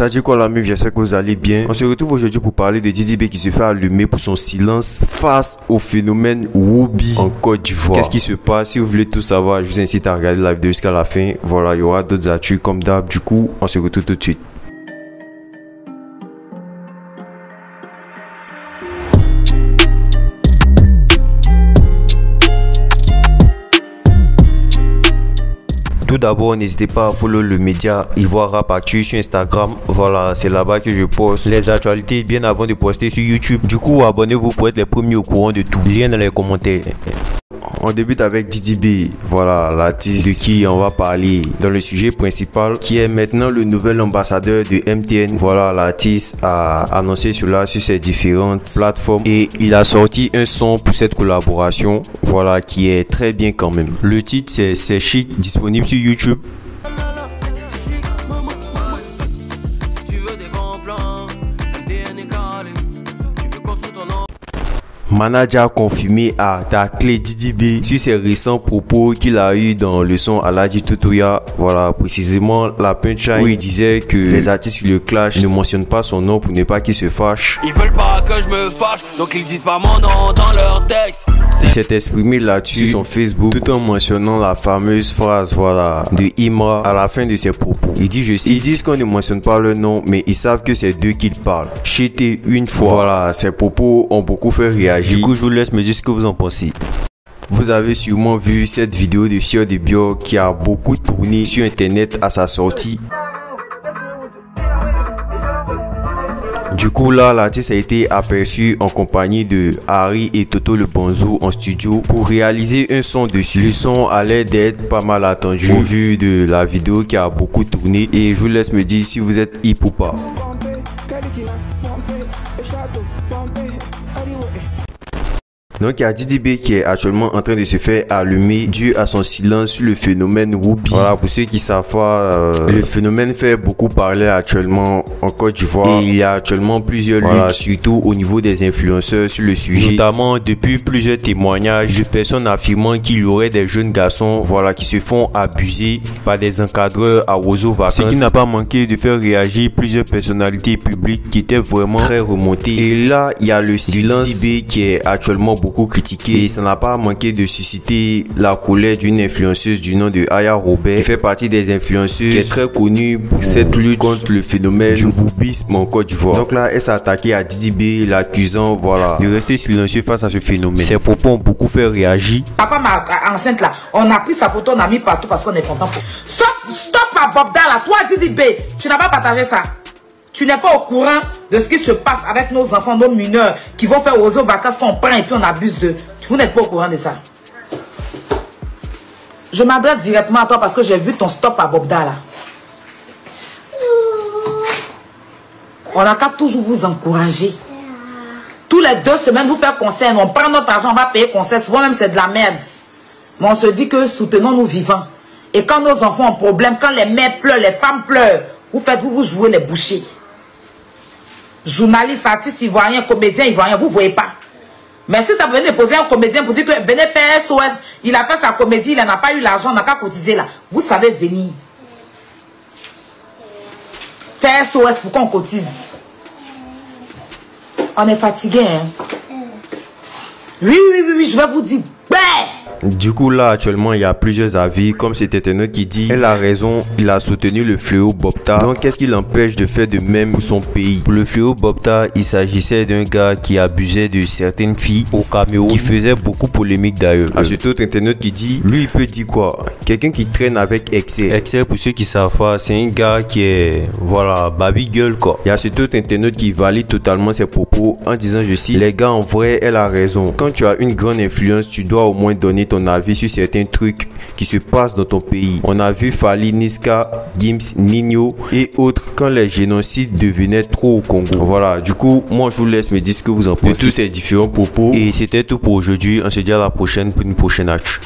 Ça dit quoi la meuf, j'espère que vous allez bien. On se retrouve aujourd'hui pour parler de Didi B qui se fait allumer pour son silence face au phénomène Whoopi en Côte d'Ivoire. Qu'est-ce qui se passe? Si vous voulez tout savoir, je vous incite à regarder la vidéo jusqu'à la fin. Voilà, il y aura d'autres actus comme d'hab. Du coup, on se retrouve tout de suite. Tout d'abord, n'hésitez pas à follow le média Ivoire Rap Actu sur Instagram. Voilà, c'est là-bas que je poste les actualités bien avant de poster sur YouTube. Du coup, abonnez-vous pour être les premiers au courant de tout. Lien dans les commentaires. On débute avec Didi B, voilà l'artiste de qui on va parler dans le sujet principal, qui est maintenant le nouvel ambassadeur de MTN. Voilà, l'artiste a annoncé cela sur ses différentes plateformes et il a sorti un son pour cette collaboration, voilà, qui est très bien quand même. Le titre c'est Chic, disponible sur YouTube. Manager confirmé à tacler Didi B sur ses récents propos qu'il a eu dans le son Aladji Tutuya. Voilà, précisément la punchline où il disait que les artistes qui le clash ne mentionnent pas son nom pour ne pas qu'il se fâche. Ils veulent pas que je me fâche, donc ils disent pas mon nom dans leur texte. Il s'est exprimé là-dessus sur son Facebook tout en mentionnant la fameuse phrase, voilà, de Imra à la fin de ses propos. Il dit, je cite, ils disent qu'on ne mentionne pas le nom, mais ils savent que c'est d'eux qu'ils parlent. Cheaté une fois. Voilà, ses propos ont beaucoup fait réagir. Du coup, je vous laisse me dire ce que vous en pensez. Vous avez sûrement vu cette vidéo de Fior de Bio qui a beaucoup tourné sur internet à sa sortie. Du coup là, l'artiste a été aperçu en compagnie de Harry et Toto le Bonzo en studio pour réaliser un son dessus. Le son allait d'être pas mal attendu au vu de la vidéo qui a beaucoup tourné et je vous laisse me dire si vous êtes hip ou pas. Donc il y a Didi B qui est actuellement en train de se faire allumer dû à son silence sur le phénomène Whoopi. Voilà, pour ceux qui savent pas, le phénomène fait beaucoup parler actuellement en Côte d'Ivoire. Et il y a actuellement plusieurs luttes, surtout au niveau des influenceurs sur le sujet. Notamment depuis plusieurs témoignages de personnes affirmant qu'il y aurait des jeunes garçons, voilà, qui se font abuser par des encadreurs à Ozo Vacances. Ce qui n'a pas manqué de faire réagir plusieurs personnalités publiques qui étaient vraiment très remontées. Et là, il y a le silence Didi B qui est actuellement beaucoup critiqué et ça n'a pas manqué de susciter la colère d'une influenceuse du nom de Aya Robert qui fait partie des influenceuses qui est très connue pour cette lutte contre le phénomène du whoopisme en Côte d'Ivoire. Donc là, elle s'est attaquée à Didi B, l'accusant, voilà, de rester silencieux face à ce phénomène. Ses propos ont beaucoup fait réagir. Papa, ma enceinte là, on a pris sa photo, on a mis partout parce qu'on est content. Stop à Bobda là, toi Didi B, tu n'as pas partagé ça. Tu n'es pas au courant de ce qui se passe avec nos enfants, nos mineurs qui vont faire Ozo Vacances qu'on prend et puis on abuse d'eux. Vous n'êtes pas au courant de ça. Je m'adresse directement à toi parce que j'ai vu ton stop à Bobda là. On n'a qu'à toujours vous encourager. Tous les 2 semaines, vous faire concert. On prend notre argent, on va payer concert. Souvent même c'est de la merde. Mais on se dit que soutenons-nous vivants. Et quand nos enfants ont problème, quand les mères pleurent, les femmes pleurent, vous jouez les bouchers. Journaliste, artiste ivoirien, comédien ivoirien, vous ne voyez pas. Mais si ça venait poser un comédien pour dire que venez faire SOS, il a fait sa comédie, il n'a pas eu l'argent, on n'a qu'à cotiser là. Vous savez venir. Faire SOS pour qu'on cotise. On est fatigué, hein. Oui, je vais vous dire. Du coup là actuellement il y a plusieurs avis, comme cet un autre qui dit elle a raison, il a soutenu le fléau Bobta, donc qu'est-ce qui l'empêche de faire de même pour son pays. Pour le fléau Bobta, il s'agissait d'un gars qui abusait de certaines filles au Cameroun, qui faisait beaucoup polémique d'ailleurs. À cet autre internaute qui dit lui il peut dire quoi, quelqu'un qui traîne avec Excès, pour ceux qui savent pas, c'est un gars qui est, voilà, baby girl quoi. Il y a cet autre internaute qui valide totalement ses propos en disant, je cite, les gars en vrai elle a raison, quand tu as une grande influence tu dois au moins donner ton avis sur certains trucs qui se passent dans ton pays. On a vu Fally, Niska, Gims, Nino et autres quand les génocides devenaient trop au Congo. Voilà, du coup, moi je vous laisse me dire ce que vous en pensez de tous ces différents propos. Et c'était tout pour aujourd'hui. On se dit à la prochaine pour une prochaine actu.